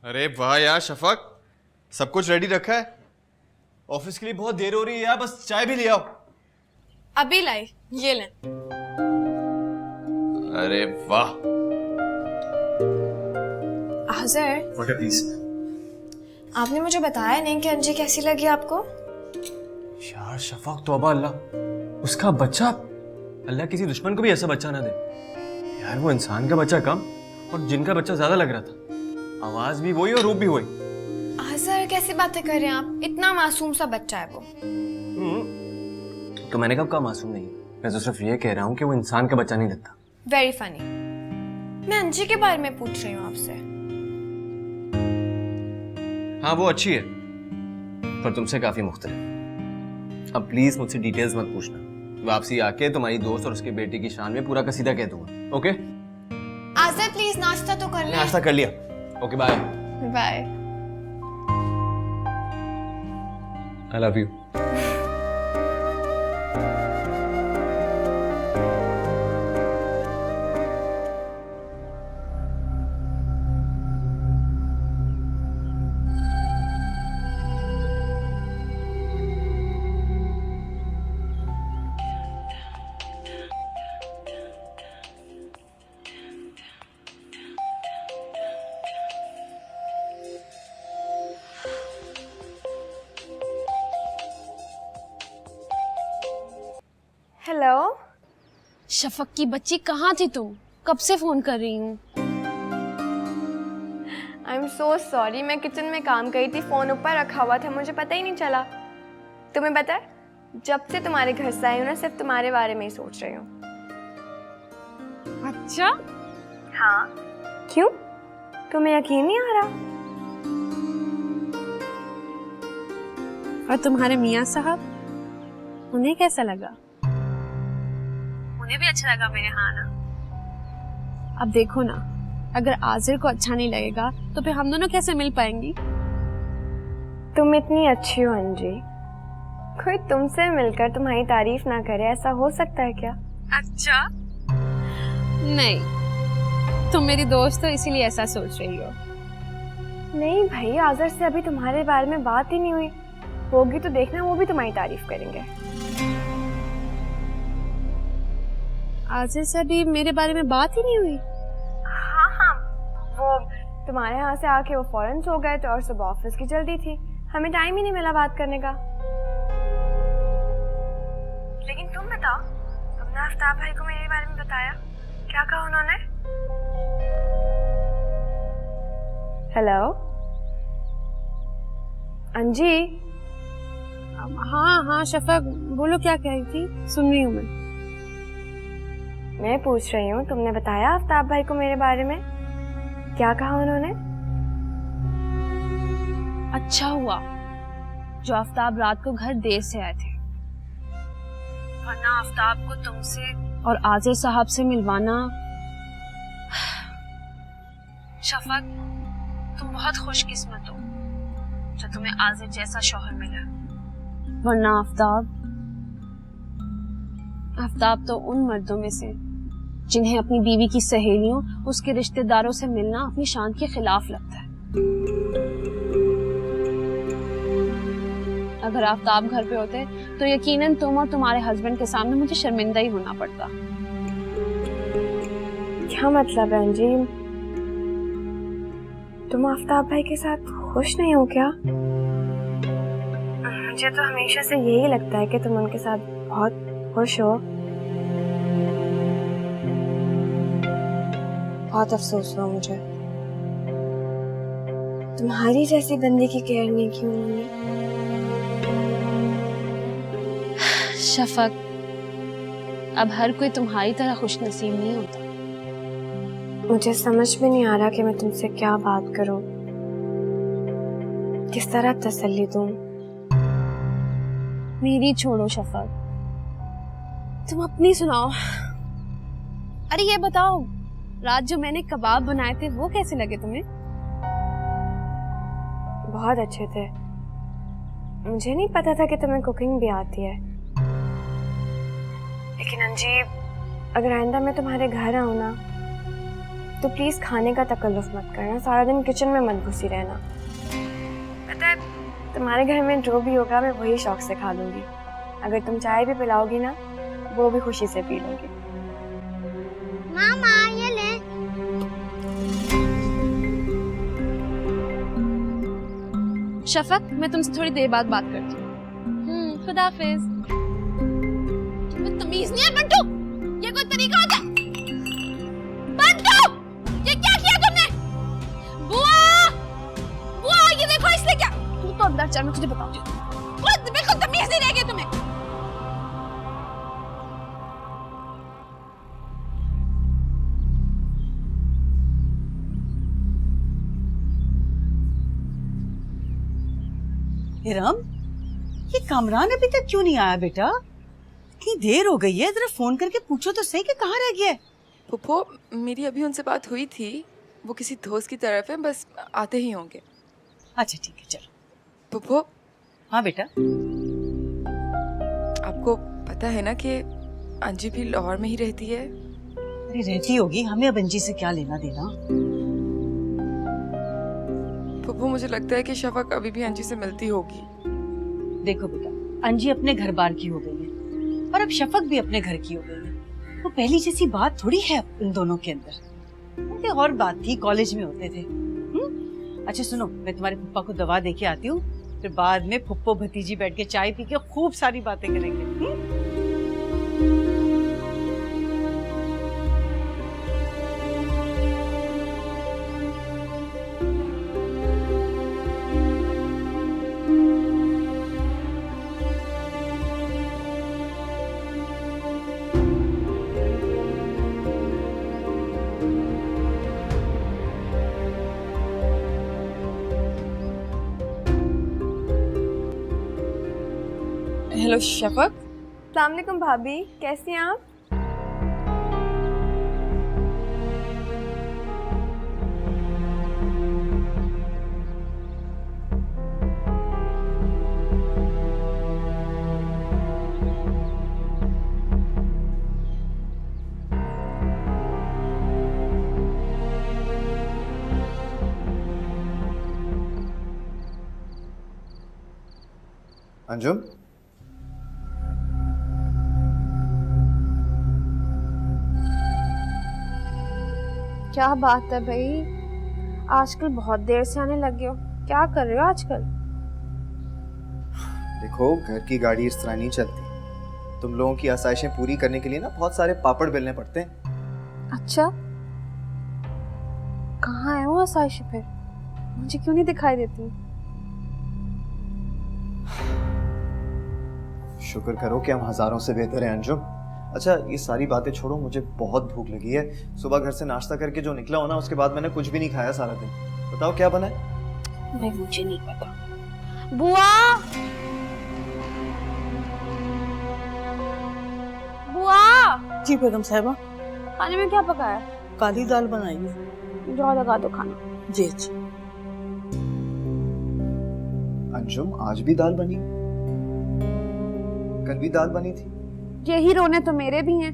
अरे वाह यार शफक, सब कुछ रेडी रखा है? ऑफिस के लिए बहुत देर हो रही है यार, बस चाय भी ले आओ। अभी लाई, ये लें। अरे वाह। Azar, okay please. आपने मुझे बताया नहीं कि अंजी कैसी लगी आपको? यार शफक तौबा अल्लाह, उसका बच्चा, अल्लाह किसी दुश्मन को भी ऐसा बच्चा ना दे। यार वो इंसान का बच्चा कम और जिनका बच्चा ज्यादा लग रहा था। आवाज भी वही और रूप भी वही। आज़र कैसी बातें कर रहे हैं आप? इतना मासूम सा बच्चा है वो। तो मैंने कब कहा मासूम नहीं? मैं तो सिर्फ ये कह रहा हूँ कि वो इंसान का बच्चा नहीं लगता। Very funny. मैं अंजी के बारे में पूछ रही हूँ आपसे। हाँ वो अच्छी है, पर तुमसे काफी मुख्तलिफ। अब प्लीज मुझसे डिटेल्स मत पूछना। वापसी आके तुम्हारी दोस्त और उसके बेटे की शान में पूरा कसीदा कह दूंगा। ओके? आज़र प्लीज नाश्ता तो कर ले। नाश्ता कर लिया। Okay bye. Bye. I love you. Hello Shafaq की बच्ची, कहाँ थी तुम? कब से फोन कर रही हूँ। आई एम सो सॉरी, मैं किचन में काम कर रही थी, फोन ऊपर रखा हुआ था, मुझे पता ही नहीं चला। तुम्हें पता है, जब से तुम्हारे घर से आई हूँ ना, सिर्फ तुम्हारे बारे में ही सोच रही हूँ। अच्छा? हाँ। क्यों? तुम्हें यकीन नहीं आ रहा? और तुम्हारे मियाँ साहब, उन्हें कैसा लगा? उन्हें भी अच्छा लगा मेरे हाँ ना? अब देखो ना, अगर आज़िर को अच्छा नहीं लगेगा तो फिर हम दोनों कैसे मिल पाएंगी? तुम इतनी अच्छी हो अंजी, कोई तुमसे मिलकर तुम्हारी तारीफ ना करे, ऐसा हो सकता है क्या? अच्छा? नहीं, तुम मेरी दोस्त हो इसीलिए ऐसा सोच रही हो। नहीं भाई, आज़र से अभी तुम्हारे बारे में बात ही नहीं हुई, होगी तो देखना वो भी तुम्हारी तारीफ करेंगे। आज़िर से अभी मेरे बारे में बात ही नहीं हुई? हाँ हाँ, वो तुम्हारे यहाँ से आके वो फौरन सो गए थे और सुबह ऑफिस की जल्दी थी, हमें टाइम ही नहीं मिला बात करने का। लेकिन तुम बताओ, तुमने आफ्ताब भाई को मेरे बारे में बताया? क्या कहा उन्होंने? हेलो अंजी। हाँ हाँ शफक, बोलो क्या कह रही थी, सुन रही हूँ मैं पूछ रही हूँ, तुमने बताया आफ्ताब भाई को मेरे बारे में? क्या कहा उन्होंने? अच्छा हुआ जो आफ्ताब रात को घर देर से आए थे, वरना आफ्ताब को तुमसे और आज़िर साहब से मिलवाना। शफक, तुम बहुत खुशकिस्मत हो जो तुम्हें आज़िर जैसा शौहर मिला, वरना आफ्ताब तो उन मर्दों में से जिन्हें अपनी बीवी की सहेलियों, उसके रिश्तेदारों से मिलना अपनी शान के खिलाफ लगता है। अगर आफ्ताब घर पे होते तो यकीनन तुम और तुम्हारे हस्बैंड के सामने मुझे शर्मिंदा ही होना पड़ता। क्या मतलब है अंजी, तुम आफ्ताब भाई के साथ खुश नहीं हो क्या? मुझे तो हमेशा से यही लगता है कि तुम उनके साथ बहुत खुश हो। बहुत अफसोस हुआ मुझे, तुम्हारी जैसी बंदी की केयर नहीं की उन्होंने। शफक, अब हर कोई तुम्हारी तरह खुश नसीब नहीं होता। मुझे समझ में नहीं आ रहा कि मैं तुमसे क्या बात करूं, किस तरह तसल्ली दूं। मेरी छोड़ो शफक, तुम अपनी सुनाओ। अरे ये बताओ, रात जो मैंने कबाब बनाए थे वो कैसे लगे तुम्हें? बहुत अच्छे थे। मुझे नहीं पता था कि तुम्हें कुकिंग भी आती है। लेकिन अंजी, अगर आइंदा मैं तुम्हारे घर आऊँ ना, तो प्लीज खाने का तकल्लुफ मत करना, सारा दिन किचन में मत घुसी रहना। पता है तुम्हारे घर में जो भी होगा मैं वही शौक से खा लूंगी। अगर तुम चाय भी पिलाओगी ना वो भी खुशी से पी लूंगी। मामा ये ले। शफक, मैं तुमसे थोड़ी देर बाद बात करती हूँ। खुदा हाफिज। तमीज नहीं है बंटू, ये कोई तरीका होता है? बंटू, ये क्या किया तुमने? बुआ, बुआ ये देखो इसने क्या। तू तो अंदर चल, मैं तुझे बताऊंगी। बिल्कुल तमीज नहीं रहेगी तुम्हें। हिरम, ये कामरान अभी तक क्यों नहीं आया बेटा? इतनी देर हो गई है, जरा फोन करके पूछो तो सही कि कहाँ रह गया है। फुप्पो, मेरी अभी उनसे बात हुई थी, वो किसी दोस्त की तरफ है, बस आते ही होंगे। अच्छा ठीक है, चलो। फुप्पो, हाँ बेटा। आपको पता है ना कि अंजी भी लाहौर में ही रहती है? अरे रहती होगी, हमें अब अंजी से क्या लेना देना। फुप्पो, मुझे लगता है कि शफक अभी भी अंजी से मिलती होगी। देखो बेटा, अंजी अपने घर बार की हो गई है और अब शफक भी अपने घर की हो गई है। वो पहली जैसी बात थोड़ी है इन दोनों के अंदर। और बात थी, कॉलेज में होते थे। अच्छा सुनो, मैं तुम्हारे पप्पा को दवा दे के आती हूँ, फिर बाद में फुप्पो भतीजी बैठ के चाय पी के खूब सारी बातें करेंगे। हेलो शफक। अस्सलाम वालेकुम भाभी, कैसी हैं आप? अंजुम, क्या बात है भाई, आजकल बहुत देर से आने लगे हो, क्या कर रहे हो आजकल? देखो घर की गाड़ी इस तरह नहीं चलती। तुम लोगों की आसाइशें पूरी करने के लिए ना बहुत सारे पापड़ बेलने पड़ते हैं। अच्छा, कहाँ है वो आसाइश फिर? मुझे क्यों नहीं दिखाई देती? शुक्र करो कि हम हजारों से बेहतर हैं अंजुम। अच्छा ये सारी बातें छोड़ो, मुझे बहुत भूख लगी है। सुबह घर से नाश्ता करके जो निकला हो ना, उसके बाद मैंने कुछ भी नहीं खाया सारा दिन। बताओ क्या बना है? भाई मुझे नहीं पता। बुआ, बुआ। जी बेगम साहिबा। खाने में क्या पकाया? काली दाल बनाई है। जाओ लगा दो खाना। जी जी। अंजुम आज भी दाल बनी? कल भी दाल बनी थी। यही रोने तो मेरे भी हैं।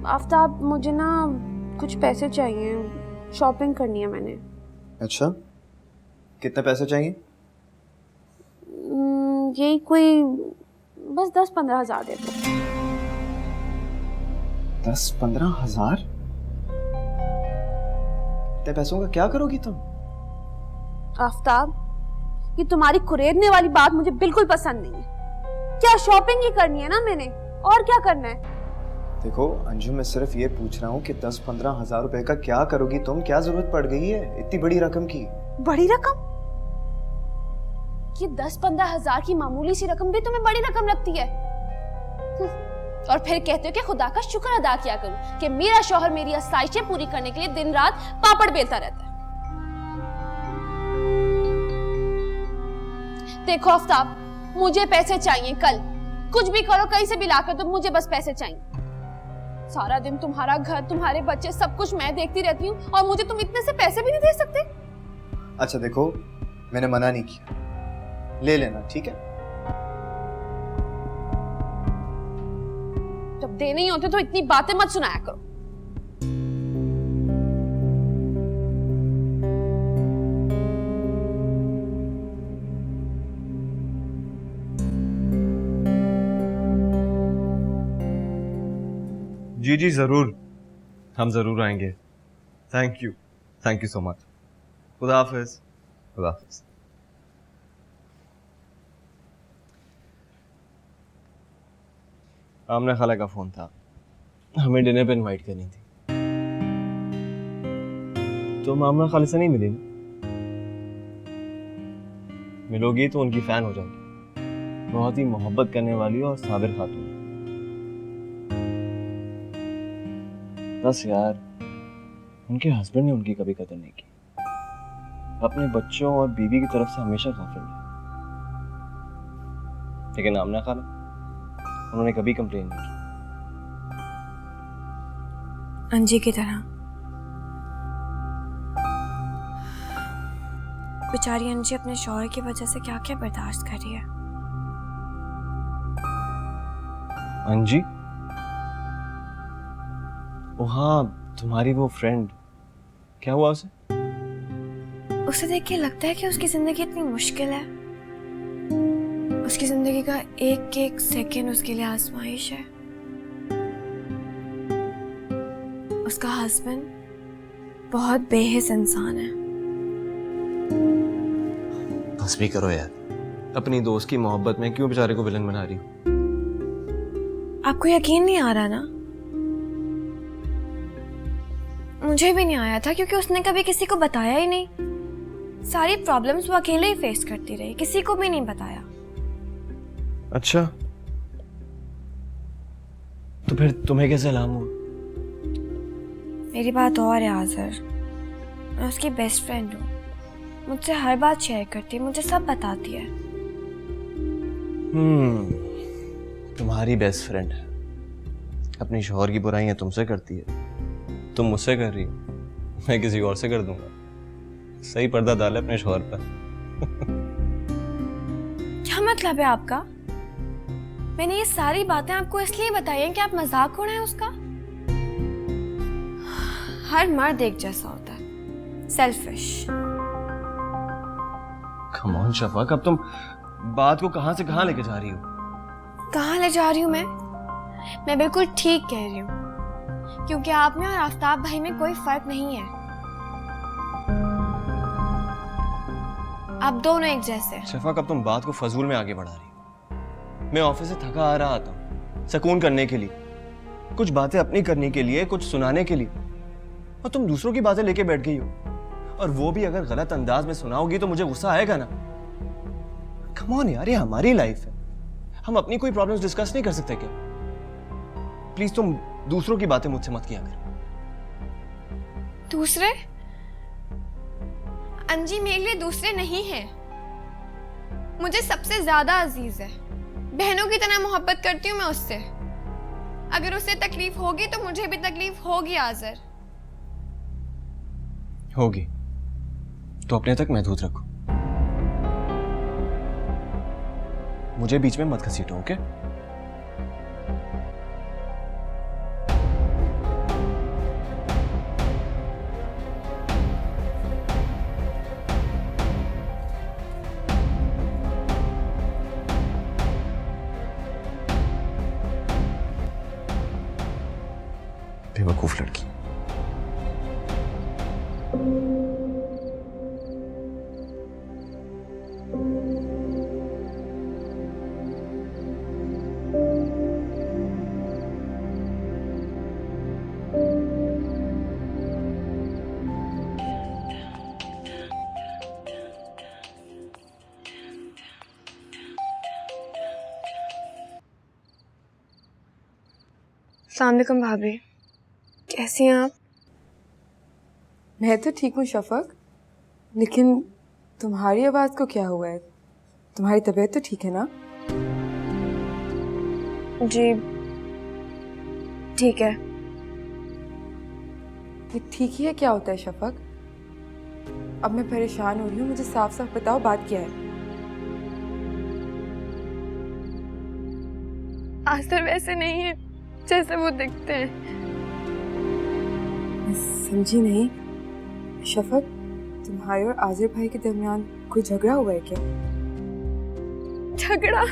आफ्ताब, मुझे ना कुछ पैसे चाहिए, शॉपिंग करनी है मैंने। अच्छा कितने पैसे चाहिए? यही कोई बस 10-15 हज़ार दे दो। 10-15 हजार? इतने पैसों का क्या करोगी तुम? आफ्ताब, ये तुम्हारी कुरेदने वाली बात मुझे बिल्कुल पसंद नहीं है। क्या शॉपिंग ही करनी है ना मैंने, और क्या करना है? देखो अंजुम, मैं सिर्फ ये पूछ रहा हूँ कि 10-15 हजार रुपए का क्या करोगी तुम? क्या जरूरत पड़ गई है इतनी बड़ी रकम की? बड़ी रकम? ये 10-15 हज़ार की मामूली सी रकम भी तुम्हें बड़ी रकम लगती है? और फिर कहते हो कि खुदा का शुक्र अदा किया करूं कि मेरा शौहर मेरी आसाइशें पूरी करने के लिए दिन रात पापड़ बेलता रहता है। देखो आफ्ताब, मुझे पैसे चाहिए कल। कुछ भी करो, कहीं से भी लाकर दो, मुझे बस पैसे चाहिए। सारा दिन तुम्हारा घर, तुम्हारे बच्चे, सब कुछ मैं देखती रहती हूँ और मुझे तुम इतने से पैसे भी नहीं दे सकते? अच्छा देखो, मैंने मना नहीं किया, ले लेना, ठीक है? जब देने ही होते तो इतनी बातें मत सुनाया करो। जी जी ज़रूर, हम ज़रूर आएंगे। Thank you so much. खुदा हाफिज़। खुदा हाफिज़। आमना खाला का फ़ोन था, हमें डिनर पे इनवाइट करनी थी। तुम आमना खाला से नहीं मिली ना? मिलोगी तो उनकी फ़ैन हो जाएगी। बहुत ही मोहब्बत करने वाली और साबिर खातून। बस यार, उनके हस्बैंड ने उनकी कभी कदर नहीं की। अपने बच्चों और बीवी की तरफ से हमेशा गाफिल रहे। लेकिन आमना खाला, उन्होंने कभी कंप्लेन नहीं की। अंजी की तरह बेचारी अंजी अपने शौहर की वजह से क्या क्या बर्दाश्त कर रही है। अंजी? ओ हाँ, तुम्हारी वो फ्रेंड, क्या हुआ उसे? उसे देख के लगता है कि उसकी जिंदगी इतनी मुश्किल है। उसकी जिंदगी का एक एक सेकंड उसके लिए आजमाइश है। उसका हस्बैंड बहुत बेहिस इंसान है। बस भी करो यार, अपनी दोस्त की मोहब्बत में क्यों बेचारे को विलन बना रही हो? आपको यकीन नहीं आ रहा ना? मुझे भी नहीं आया था, क्योंकि उसने कभी किसी को बताया ही नहीं। सारी प्रॉब्लम्स वो अकेले ही फेस करती रही, किसी को भी नहीं बताया। अच्छा, तो फिर तुम्हें कैसे इल्हाम हुआ? मेरी बात और है आज़र, मैं उसकी बेस्ट फ्रेंड हूँ। मुझसे हर बात शेयर करती है, मुझे सब बताती है। तुम्हारी बेस्ट फ्रेंड है, अपनी शौहर की बुराइयां तुमसे करती है, तुम मुझसे कर रही हो, मैं किसी और से कर दूंगा। सही पर्दा डाले अपने शौहर पर। क्या मतलब है आपका? मैंने ये सारी बातें आपको इसलिए बताई हैं कि आप मजाक उड़ाएं उसका। हर मर्द एक जैसा होता है, सेल्फिश। कम ऑन शफक, अब तुम बात को कहां से कहां लेके जा रही हो? कहाँ ले जा रही हूँ मैं बिल्कुल ठीक कह रही हूँ, क्योंकि आप में और आफ्ताब भाई में कोई फर्क नहीं है। आप दोनों एक जैसे हैं। शफक, अब तुम बात को फजूल में आगे बढ़ा रही हो। मैं ऑफिस से थका आ रहा था सुकून करने के लिए, कुछ बातें अपनी करने के लिए, कुछ सुनाने के लिए, और तुम दूसरों की बातें लेके बैठ गई हो। और वो भी अगर गलत अंदाज में सुनाओगी तो मुझे गुस्सा आएगा ना। कम ऑन यार, ये हमारी लाइफ है, हम अपनी कोई प्रॉब्लम्स डिस्कस नहीं कर सकते क्या? प्लीज तुम दूसरों की बातें मुझसे मत किया करो। दूसरे? अंजी मेरे लिए दूसरे नहीं है, मुझे सबसे ज्यादा अजीज है। बहनों की तरह मोहब्बत करती हूँ मैं उससे। अगर उसे तकलीफ होगी तो मुझे भी तकलीफ होगी आज़र। होगी तो अपने तक महदूद रखो, मुझे बीच में मत घसीटो, ओके? बेवकूफ लड़की। अस्सलाम वालेकुम भाभी, कैसी हैं आप? मैं तो ठीक हूँ शफक, लेकिन तुम्हारी आवाज़ को क्या हुआ है? तुम्हारी तबीयत तो ठीक है ना? जी ठीक है। ये ठीक ही है क्या होता है शफक? अब मैं परेशान हो रही हूँ, मुझे साफ साफ बताओ बात क्या है। आसिर वैसे नहीं है जैसे वो दिखते हैं। मैं समझी नहीं। शफक, तुम्हारे और आजिर भाई के दरमियान कोई झगड़ा हुआ है क्या? झगड़ा?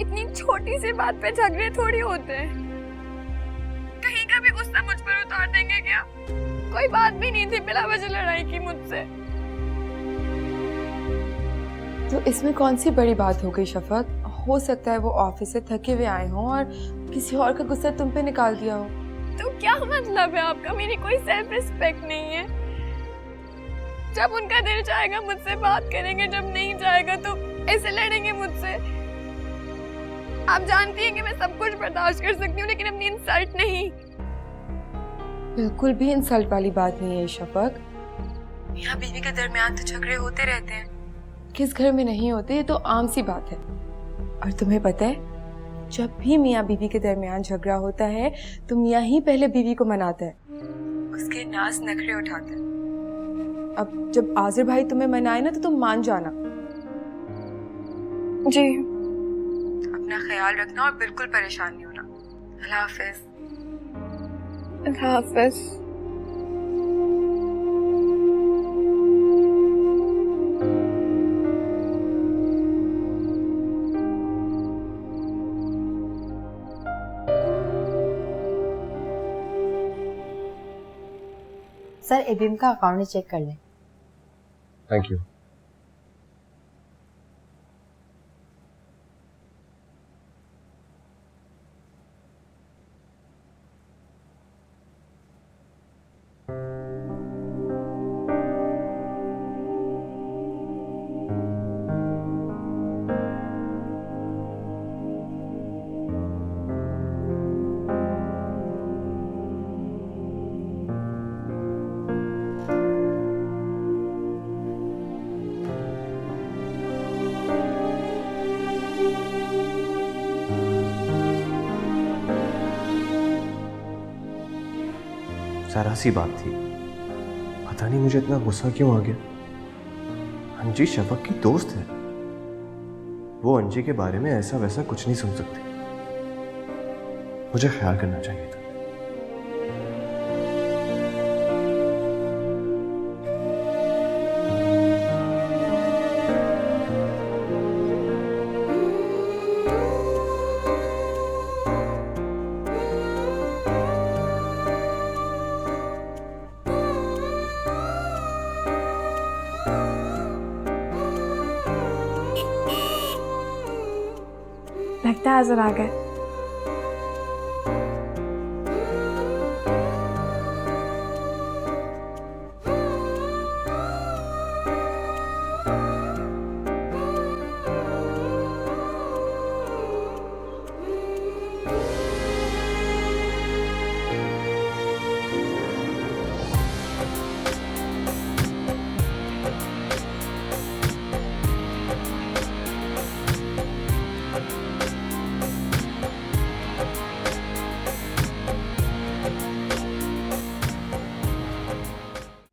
इतनी छोटी सी बात पे झगड़े थोड़ी होते हैं। कहीं का भी गुस्सा मुझ पर उतार देंगे क्या? कोई बात भी नहीं थी, बिला वजह लड़ाई की मुझसे। तो इसमें कौन सी बड़ी बात हो गई शफक? हो सकता है वो ऑफिस से थके हुए आए हों और किसी और का गुस्सा तुम पे निकाल दिया हो। तो क्या मतलब है आपका? मेरी कोई सेल्फ रिस्पेक्ट नहीं है। जब उनका दिल चाहेगा मुझसे बात करेंगे, जब नहीं चाहेगा तो ऐसे लड़ेंगे मुझसे। आप जानती हैं कि मैं सब कुछ बर्दाश्त कर सकती हूँ, लेकिन अपनी इंसल्ट नहीं। बिल्कुल भी इंसल्ट वाली बात नहीं है शफक। मियाँ बीवी के दरमियान तो झगड़े होते रहते हैं, किस घर में नहीं होते, ये तो आम सी बात है। और तुम्हें पता है, जब भी मियाँ बीवी के दरमियान झगड़ा होता है तो मियाँ ही पहले बीवी को मनाता है, उसके नाज नखरे उठाता है। अब जब आजिर भाई तुम्हें मनाए ना तो तुम मान जाना। जी। अपना ख्याल रखना और बिल्कुल परेशान नहीं होना। अल्लाह हाफिज। अल्लाह हाफिज। सर एबीएम का अकाउंट चेक कर लें। Thank you. जरा सी बात थी, पता नहीं मुझे इतना गुस्सा क्यों आ गया। अंजी शफक की दोस्त है, वो अंजी के बारे में ऐसा वैसा कुछ नहीं सुन सकती। मुझे ख्याल करना चाहिए था। लगता है आज़र आ गए।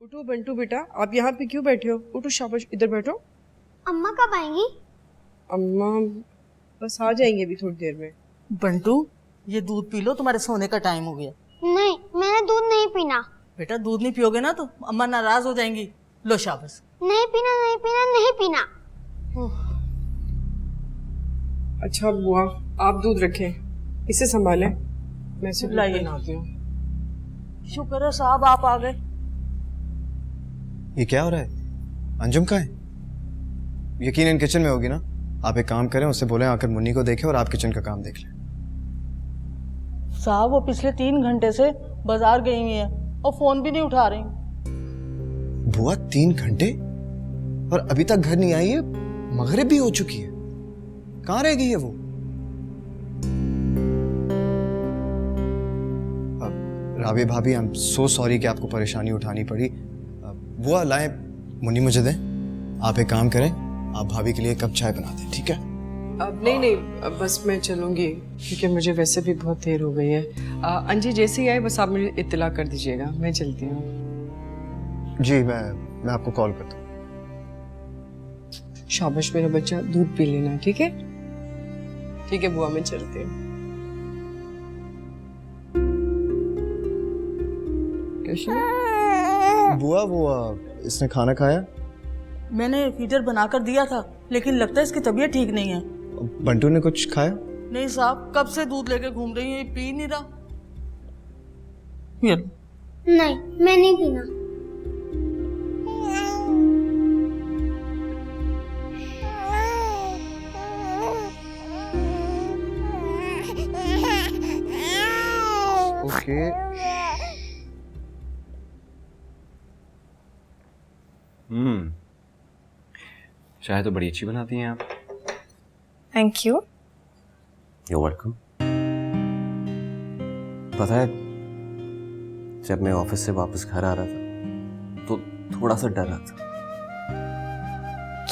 उठो बंटू बेटा, आप यहाँ पे क्यों बैठे हो? उठो, शाबाश, इधर बैठो। अम्मा कब आएंगी? अम्मा बस आ जाएंगे अभी थोड़ी देर में। बंटू, ये दूध पी लो, तुम्हारे सोने का टाइम हो गया। नहीं, मैंने दूध नहीं पीना। बेटा दूध नहीं पियोगे ना तो अम्मा नाराज हो जाएंगी। लो शाबाश। नहीं पीना, नहीं पीना, नहीं पीना। अच्छा बुआ, आप दूध रखें, इसे संभालें, मैं इसे दूध लाइए। बनाती हूँ। शुक्र है साहब आप आ गए। ये क्या हो रहा है? अंजुम कहाँ है? यकीनन किचन में होगी ना। आप एक काम करें, उससे बोलें आकर मुन्नी को देखे और आप किचन का काम देख लें। साहब वो पिछले 3 घंटे से बाजार गई हुई है और फोन भी नहीं उठा रही। बुआ 3 घंटे और अभी तक घर नहीं आई है? मगरिब भी हो चुकी है, कहाँ रह गई है वो? राबी भाभी, आई एम सो सॉरी कि आपको परेशानी उठानी पड़ी। बुआ लाएं, मुन्नी मुझे दें। आप एक काम करें, आप भाभी के लिए कप चाय बना दें, ठीक है? अब नहीं, अब बस मैं चलूंगी क्योंकि मुझे वैसे भी बहुत देर हो गई है। अंजी जैसे ही आए बस आप मुझे इत्तला कर दीजिएगा, मैं चलती हूँ। जी, मैं मैं आपको कॉल करता हूँ। शाबाश मेरा बच्चा, दूध पी लेना, ठीक है? ठीक है बुआ, मैं चलती हूँ। कैसे? बुआ वो इसने खाना खाया? मैंने फीडर बनाकर दिया था, लेकिन लगता है इसकी तबीयत ठीक नहीं है। बंटू ने कुछ खाया? नहीं साहब, कब से दूध लेके घूम रही है, ये पी नहीं रहा। ये नहीं, मैं नहीं पीना। ओके। चाय तो बड़ी अच्छी बनाती हैं आप। Thank you. You're welcome. पता है, जब मैं ऑफिस से वापस घर आ रहा था तो थोड़ा सा डर रहा था।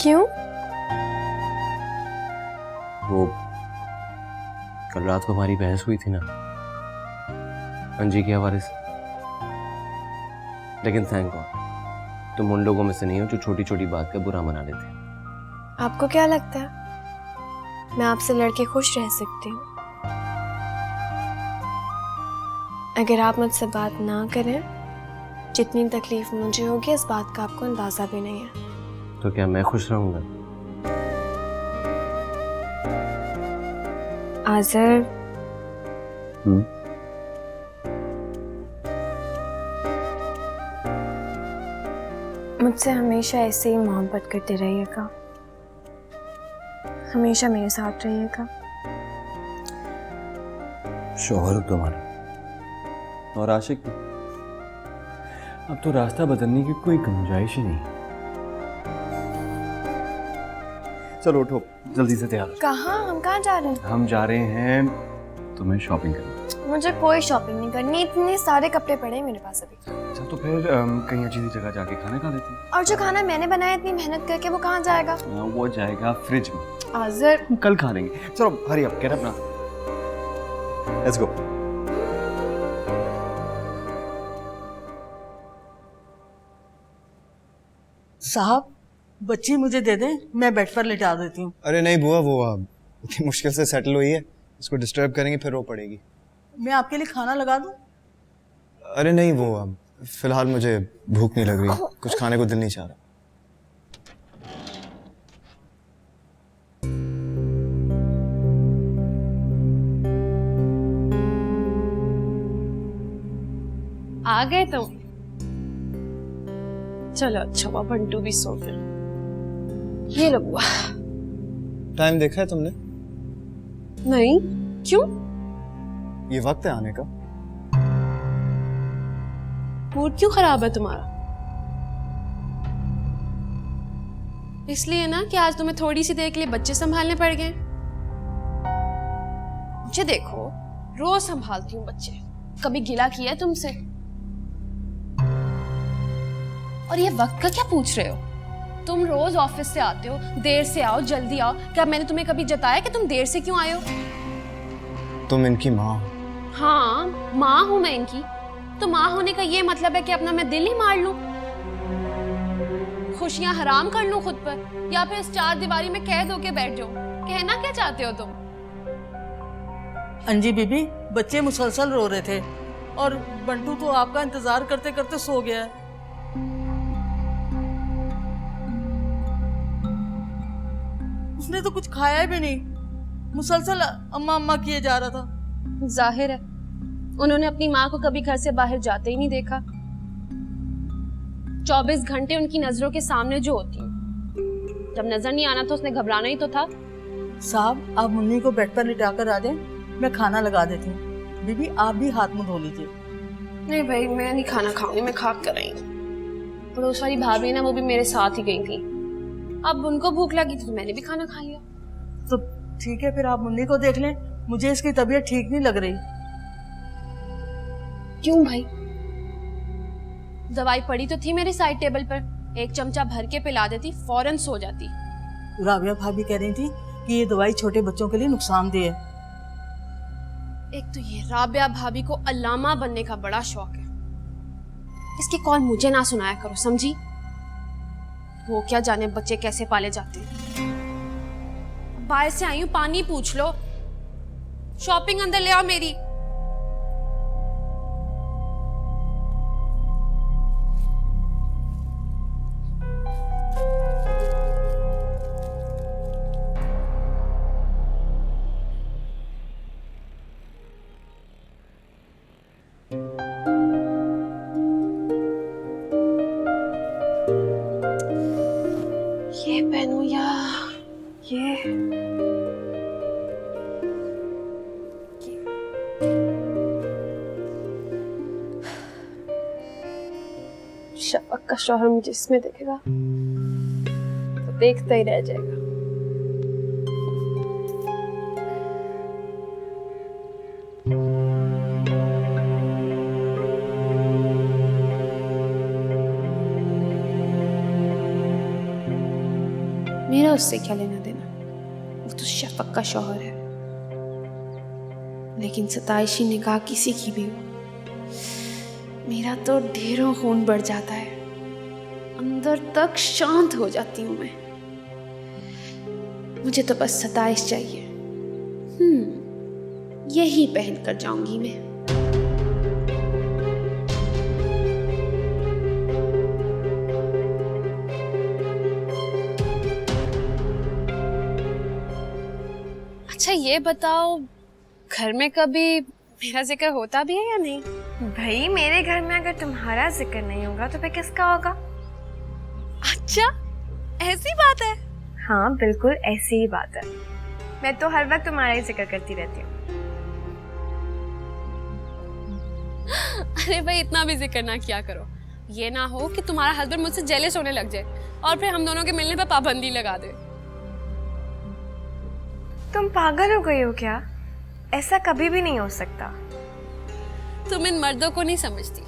क्यों? वो कल रात को हमारी बहस हुई थी ना अंजी के हवाले से, लेकिन थैंक गॉड तुम उन लोगों में से नहीं हो जो छोटी छोटी बात का बुरा मना लेते हैं। आपको क्या लगता है मैं आपसे लड़के खुश रह सकती हूँ? अगर आप मुझसे बात ना करें, जितनी तकलीफ मुझे होगी इस बात का आपको अंदाजा भी नहीं है। तो क्या मैं खुश रहूंगा? आज़र, मुझसे हमेशा ऐसे ही मोहब्बत करते रहिएगा, हमेशा मेरे साथ रहिएगा। शौहर तुम्हारा और आशिक भी। अब तो रास्ता बदलने की कोई गुंजाइश ही नहीं। चलो उठो, जल्दी से तैयार हो। कहाँ? हम कहाँ जा रहे हैं? हम जा रहे हैं तुम्हें शॉपिंग करने। मुझे कोई शॉपिंग नहीं करनी, इतने सारे कपड़े पड़े हैं मेरे पास अभी। अच्छा तो फिर कहीं अच्छी सी जगह जाके खाना खा लेते हैं। और जो खाना मैंने बनाया इतनी मेहनत करके वो कहाँ जाएगा? वो जाएगा फ्रिज में। आज़र, हम कल खा लेंगे। चलो हरी अप, गेट अप ना, लेट्स गो। साहब, बच्ची मुझे दे दें, मैं बेड पर लिटा देती हूँ। अरे नहीं बुआ, वो इतनी मुश्किल से सेटल हुई है, इसको डिस्टर्ब करेंगे फिर रो पड़ेगी। मैं आपके लिए खाना लगा दूँ? अरे नहीं, वो फिलहाल मुझे भूख नहीं लग रही, कुछ खाने को दिल नहीं चाह रहा। आ गए तुम? चलो अच्छा हुआ, बंटू भी सो फिर। ये लो बुआ। टाइम देखा है तुमने? नहीं, क्यों? ये वक्त है आने का। मूड क्यों खराब है तुम्हारा? इसलिए ना कि आज तुम्हें थोड़ी सी देर के लिए बच्चे संभालने पड़ गए। मुझे देखो, रोज संभालती हूँ बच्चे, कभी गिला किया है तुमसे? और ये वक्त का क्या पूछ रहे हो? तुम रोज ऑफिस से आते हो, देर से आओ जल्दी आओ। क्या मैंने तुम्हें कभी जताया कि तुम देर से क्यों आए हो? तुम इनकी माँ हो। हाँ, माँ हूं मैं इनकी। तो माँ होने का ये मतलब है कि अपना मैं दिल ही मार लूं, खुशियां हराम कर लूं खुद पर, या फिर इस चार दीवारी में कैद होके बैठ जाऊं? कहना क्या चाहते हो तुम? अंजी बीबी, बच्चे मुसलसल रो रहे थे और बंटू तो आपका इंतजार करते करते सो गया है। उसने तो कुछ खाया भी नहीं, मुसलसल अम्मा अम्मा किए जा रहा था। जाहिर है उन्होंने अपनी माँ को कभी घर से बाहर जाते ही नहीं देखा। 24 घंटे उनकी नजरों के सामने जो होती हैं। जब नजर नहीं आना था उसने घबराना ही तो था। साहब, आप मुन्नी को बेड पर लिटा कर आ जाएं, मैं खाना लगा देती हूँ। बीबी आप भी हाथ मुंह धो लीजिए। नहीं भाई, मैं नहीं खाना खाऊंगी, मैं खाक कर रही हूँ। पड़ोस वाली भाभी ना, वो भी मेरे साथ ही गई थी। अब उनको भूख लगी थी तो मैंने भी खाना खा लिया। तो ठीक है, फिर आप मुन्नी को देख लें, मुझे इसकी तबीयत ठीक नहीं लग रही। क्यों भाई? दवाई पड़ी तो थी मेरे साइड टेबल पर, एक चमचा भर के पिला देती, फौरन सो जाती। राबिया भाभी कह रही थी कि ये दवाई छोटे बच्चों के लिए नुकसानदेह है। एक तो ये राबिया भाभी को अल्लामा बनने का बड़ा शौक है। इसकी कॉल मुझे ना सुनाया करो, समझी? वो क्या जाने बच्चे कैसे पाले जाते हैं। बाहर से आई हूँ, पानी पूछ लो, शॉपिंग अंदर ले आओ मेरी। ये पहनूं या ये? शफक का शौहर मुझे इसमें देखेगा तो देखता ही रह जाएगा। मेरा उससे क्या लेना देना, वो तो शफक का शौहर है। लेकिन सताइशी निगाह किसी की भी हो, मेरा तो ढेरों खून बढ़ जाता है, अंदर तक शांत हो जाती हूं मैं। मुझे तो बस सताइश चाहिए। यही पहन कर जाऊंगी मैं। अच्छा ये बताओ, घर में कभी मेरा जिक्र होता भी है या नहीं? भाई मेरे घर में अगर तुम्हारा जिक्र नहीं होगा तो फिर किसका होगा? अच्छा ऐसी बात है? हाँ बिल्कुल ऐसी ही बात है। मैं तो हर वक्त तुम्हारा ही जिक्र करती रहती हूँ। अरे भाई इतना भी जिक्र ना किया करो, ये ना हो कि तुम्हारा हस्बैंड मुझसे जेलस होने लग जाए और फिर हम दोनों के मिलने पर पाबंदी लगा दे। तुम पागल हो गई हो क्या? ऐसा कभी भी नहीं हो सकता। तुम इन मर्दों को नहीं समझती,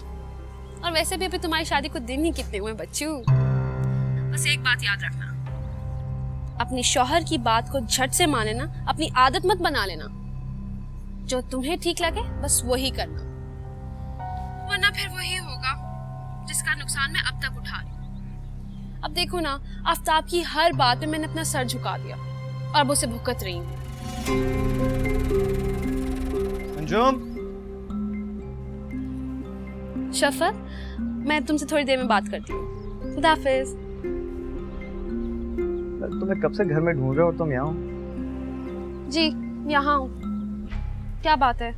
और वैसे भी अभी तुम्हारी शादी को दिन ही कितने हुए बच्चू। बस एक बात याद रखना, अपनी शौहर की बात को झट से माने ना, अपनी आदत मत बना लेना। जो तुम्हें ठीक लगे बस वही करना, वरना फिर वही होगा जिसका नुकसान मैं अब तक उठा रही हूँ। अब देखो ना, आफ्ताब की हर बात में मैंने अपना सर झुका दिया और अब उसे भुगत रही हूँ। अंजुम, शफक, मैं तुमसे थोड़ी देर में बात करती हूँ। खुदा हाफिज। तुम्हें कब से घर में ढूंढ रहे हो और तुम यहाँ हो? जी यहाँ हूँ। क्या बात है?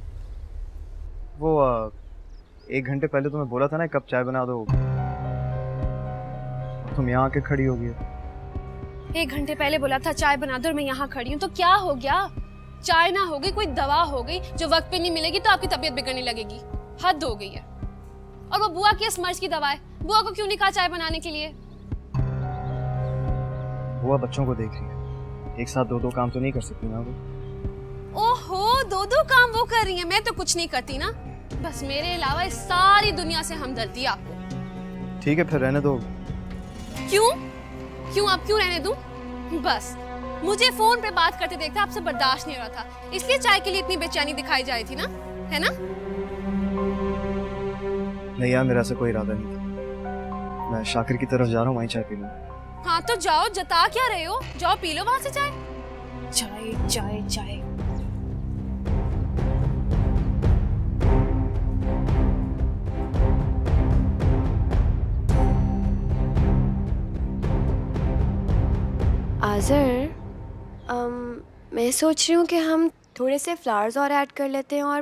वो 1 घंटे पहले तुम्हें बोला था ना कब चाय बना दो, तुम यहाँ आके खड़ी हो गई। 1 घंटे पहले बोला था चाय बना दो और मैं यहाँ खड़ी हूँ, तो क्या हो गया? चाय ना हो गई, कोई दवा हो गई जो वक्त पे नहीं मिलेगी तो आपकी तबीयत बिगड़ने लगेगी। हद हो गई है। और वो बुआ की स्मर्श की दवा है, बुआ को क्यों नहीं कहा चाय बनाने के लिए? बुआ बच्चों को देख रही है, एक साथ 2 काम तो नहीं कर सकती ना वो। ओहो, 2 काम वो कर रही है, मैं तो कुछ नहीं करती ना। बस मेरे अलावा इस सारी दुनिया से हमदर्दी है आपको। ठीक है फिर रहने दो। क्यों? आप क्यों रहने दूं? बस मुझे फोन पे बात करते देखते आपसे बर्दाश्त नहीं हो रहा था, इसलिए चाय के लिए इतनी बेचैनी दिखाई जा रही थी ना, है ना? नहीं यार, मेरा ऐसा कोई इरादा नहीं था। मैं शाकिर की तरफ जा रहा हूँ, वहीं चाय पी लूंगा। हाँ तो जाओ, जता क्या रहे हो? जाओ पी लो वहां से चाय। चाय चाय चाय। आज़र, मैं सोच रही हूँ कि हम थोड़े से फ्लावर्स और ऐड कर लेते हैं और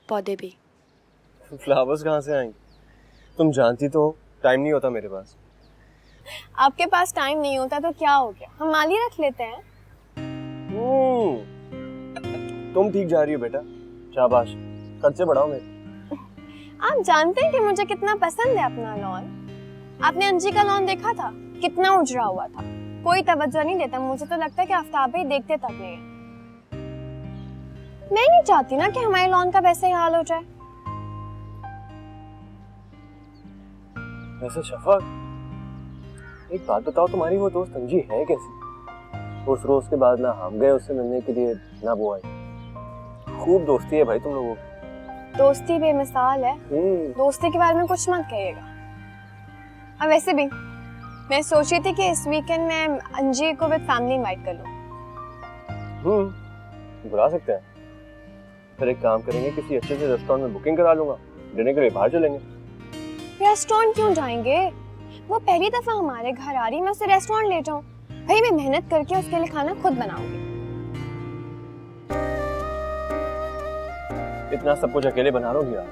पौधे भी। फ्लावर्स कहाँ से आएंगे? तुम जानती तो हो, टाइम नहीं होता मेरे पास। आपके पास टाइम नहीं होता तो क्या हो गया, हम माली रख लेते हैं। तुम ठीक जा रही हो बेटा, शाबाश, खर्चे बढ़ाओ मेरे। आप जानते हैं कि मुझे कितना पसंद है अपना लॉन। आपने अंजी का लॉन देखा था, कितना उजड़ा हुआ था, कोई तवज्जो नहीं देता। मुझे तो लगता है कि आफ्ताब ही देखते तक नहीं है। मैं नहीं चाहती ना कि हमारे लॉन का वैसे ही हाल हो जाए। वैसे शफक, एक बात बताओ, तुम्हारी वो दोस्त अंजी है कैसी? उस रोज के बाद ना हम गए उससे मिलने के लिए, ना वो आई। खूब दोस्ती है भाई तुम लोगों की। दोस्ती बेमिसाल है। दोस्ती के बारे में कुछ मत कहिएगा। और वैसे भी मैं सोची थी कि इस वीकेंड में अंजी को विद फैमिली इनवाइट कर लूं। बुला सकते हैं। फिर एक काम करेंगे, किसी अच्छे से रेस्टोरेंट में बुकिंग करा लूंगा, डिनर के लिए बाहर चलेंगे। रेस्टोरेंट क्यों जाएंगे? वो पहली दफा हमारे घर आ रही, मैं उसे रेस्टोरेंट ले जाऊं? भाई मैं मेहनत करके उसके लिए खाना खुद बनाऊंगी। इतना सब कुछ अकेले बना लोगी यार?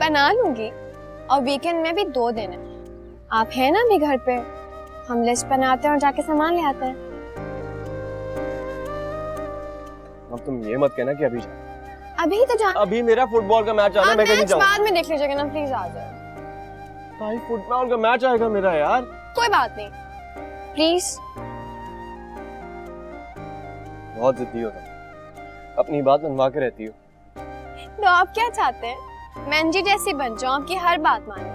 बना लूंगी, और वीकेंड में भी 2 दिन है। आप हैं ना अभी घर पे? हम लिस्ट बनाते हैं और जाके सामान ले आते हैं। अब तुम ये मत कहना कि अभी जा। अभी तो जा। अभी मेरा फुटबॉल का मैच आना, मैं कहीं जाऊँ। बाद में देख लीजिएगा ना, प्लीज आ जाओ। भाई फुटबॉल का मैच आएगा मेरा यार। कोई बात नहीं, प्लीज। बहुत जिद्दी हो तुम, अपनी बात मनवा के रहती हो। तो आप क्या चाहते हैं? मैं अंजी जैसी बन जाऊं, आपकी हर बात मानूं?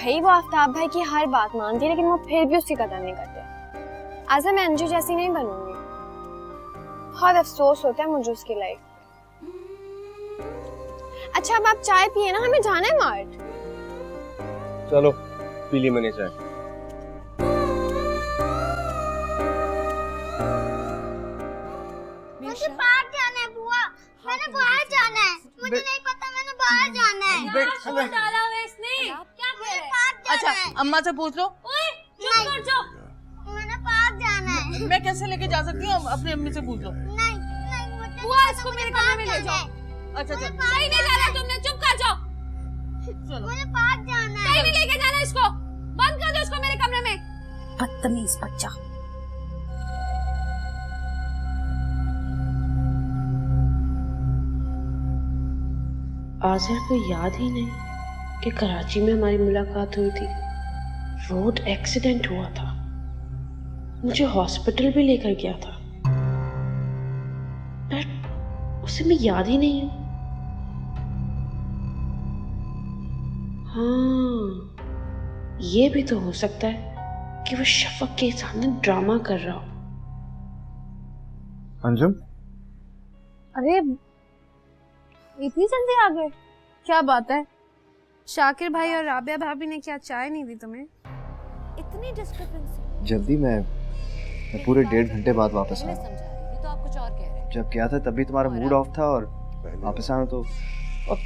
भाई वो आफ्ताब भाई की हर बात मानती है, लेकिन वो फिर भी उसकी कदर नहीं करते। आज मैं अंजी जैसी नहीं बनूंगी। बहुत अफसोस होता है मुझे उसकी लाइफ। अच्छा अब आप चाय पिए ना, हमें जाना है मार्ट। चलो पी ली मैंने चाय। मुझे बाहर जाना है बुआ, मैंने बाहर जाना है। मुझे नहीं पता, मैंने बाहर जाना है। डाला है इसने, क्या कह रहे हैं? अच्छा अम्मा से पूछ लो। चुप कर जाओ। मैंने बाहर जाना है। मैं कैसे लेके जा सकती हूँ? अपनी अम्मी से पूछ लो। नहीं नहीं, मुझे बुआ इसको मेरे कमरे में ले जाओ। अच्छा चल। कहीं नहीं जाना तुमने, चुप कर जाओ। चलो मुझे बाहर जाना है। कहीं नहीं लेके जाना इसको, बंद कर दो इसको मेरे कमरे में। बदतमीज बच्चा। आज़िर को याद ही नहीं कि कराची में हमारी मुलाकात हुई थी। रोड एक्सीडेंट हुआ था, मुझे हॉस्पिटल भी लेकर गया था, बट उसे मैं याद ही नहीं हूं। हाँ, ये भी तो हो सकता है कि वो शफक के सामने ड्रामा कर रहा हो। अंजुम, अरे इतनी जल्दी आ गए? क्या बात है? शाकिर भाई और राबिया भाभी ने क्या चाय नहीं दी तुम्हें? इतनी डिस्क्रिपेंसी। जल्दी मैं पूरे 1.5 घंटे बाद वापस आया। तो आप कुछ और कह रहे हैं। जब गया था तभी तुम्हारा मूड ऑफ था, और वापस आया तो और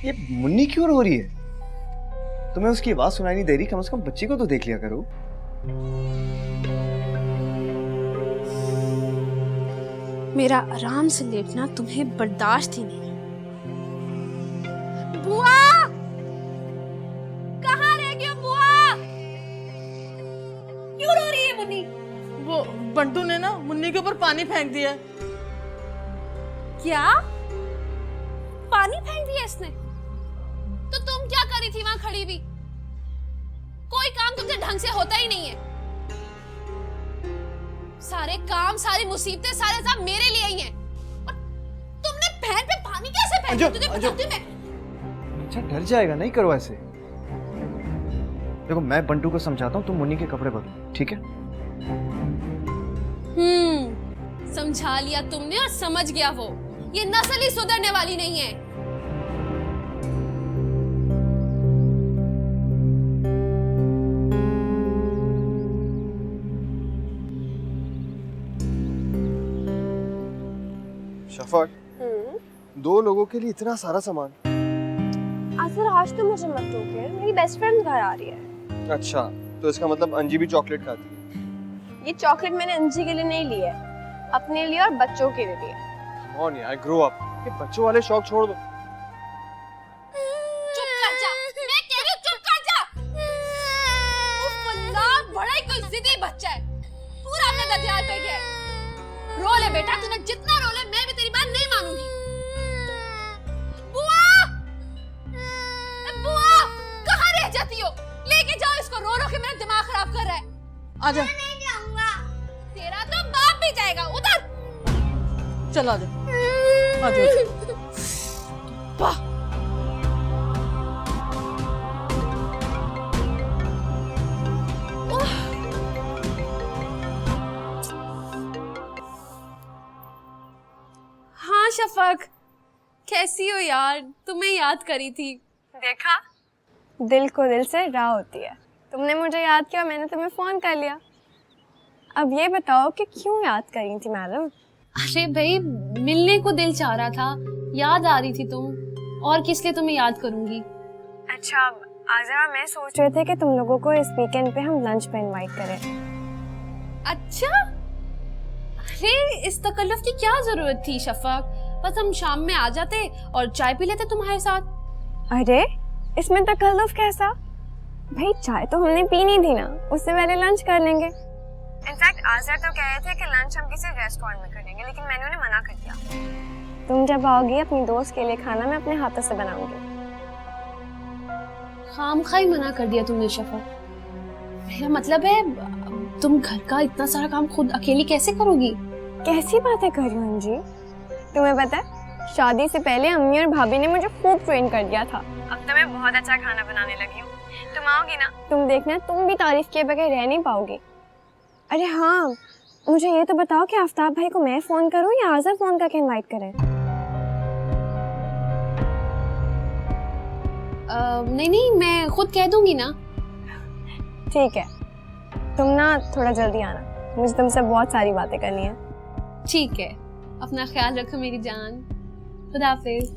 ये मुन्नी क्यों रो रही है? तुम्हें उसकी आवाज सुनाई नहीं दे रही? कम से कम बच्ची को तो देख लिया करो। मेरा आराम से लेटना तुम्हें बर्दाश्त ही नहीं। बुआ, कहाँ रह गई हो बुआ? क्यों रो रही है मुन्नी? वो बंटू ने ना मुन्नी के ऊपर पानी फेंक दिया। क्या? पानी फेंक दिया इसने? तो तुम क्या करी थी वहां खड़ी हुई? कोई काम तुमसे ढंग से होता ही नहीं है। सारे काम, सारी मुसीबतें, सारे सब मेरे लिए ही हैं। और तुमने बहन पे पानी कैसे फेंक दिया? तुझे बताती हूं मैं। अच्छा डर जाएगा, नहीं करो ऐसे। देखो मैं बंटू को समझाता हूँ, तुम मुन्नी के कपड़े बदलो, ठीक है? समझा लिया तुमने और समझ गया वो। ये नस्ल ही सुधरने वाली नहीं है। शफक, 2 लोगों के लिए इतना सारा सामान? आसिर आज तो मुझे मत टोके, मेरी बेस्ट फ्रेंड घर आ रही है। अच्छा, तो इसका मतलब अंजी भी चॉकलेट खाती है? ये चॉकलेट मैंने अंजी के लिए नहीं ली है, अपने लिए और बच्चों के लिए। Come on यार, grow up। ये बच्चों वाले शौक छोड़ दो। चुप कर जा, मैं कह रही हूँ चुप कर जा। उफ अल्लाह, बड़ा ही कोई जिद्दी बच्चा है, पूरा अपने दरिया पे गया है। रो ले बेटा, तूने जितना रो ले, मैं भी तेरी बात नहीं मानूंगी। बुआ, बुआ, कहाँ रह जाती हो? लेके जाओ इसको, रो रो के मेरा दिमाग खराब कर रहा है। आजा। नहीं जाऊंगा। तेरा तो बाप भी जाएगा उधर। चल आजा, आजा। वाह, हाँ शफक, कैसी हो यार? तुम्हें याद करी थी। देखा, दिल को दिल से राह होती है। तुमने मुझे याद किया, मैंने तुम्हें फ़ोन कर लिया। अब ये बताओ कि क्यों याद कर रही थी मैडम? अरे भाई, मिलने को दिल चाह रहा था, याद आ रही थी तुम, और किस लिए तुम्हें याद करूंगी। अच्छा, आज़रा, मैं सोच रहे थे कि तुम लोगों को इस वीकेंड पे हम लंच पे इनवाइट करें। अच्छा, अरे इस तकल्लुफ की क्या जरूरत थी शफक, बस हम शाम में आ जाते और चाय पी लेते तुम्हारे साथ। अरे इसमें तकल्लुफ कैसा? भाई चाय तो हमने पीनी थी ना, उससे पहले लंच कर लेंगे। इनफैक्ट आज़रा तो कह रहे थे कि लंच हम किसी रेस्टोरेंट में करेंगे, लेकिन मैंने उन्हें मना कर दिया। तुम जब आओगी अपनी दोस्त के लिए खाना मैं अपने हाथों से बनाऊंगी। खामखा ही मना कर दिया तुमने शफक। मेरा मतलब है, तुम घर का इतना सारा काम खुद अकेली कैसे करोगी? कैसी बातें कर रही हो अंजी? तुम्हें पता है, शादी से पहले अम्मी और भाभी ने मुझे खूब ट्रेन कर दिया था। अब तो मैं बहुत अच्छा खाना बनाने लगी हूँ। तुम आओगी ना, तुम देखना, तुम भी तारीफ किए बगैर रह नहीं पाओगी। अरे हाँ, मुझे ये तो बताओ कि आफ्ताब भाई को मैं फ़ोन करूँ या आज़र फ़ोन करके इनवाइट करें? नहीं, मैं खुद कह दूंगी ना। ठीक है, तुम ना थोड़ा जल्दी आना, मुझे तुमसे बहुत सारी बातें करनी है। ठीक है, अपना ख्याल रखो मेरी जान। खुदा हाफिज।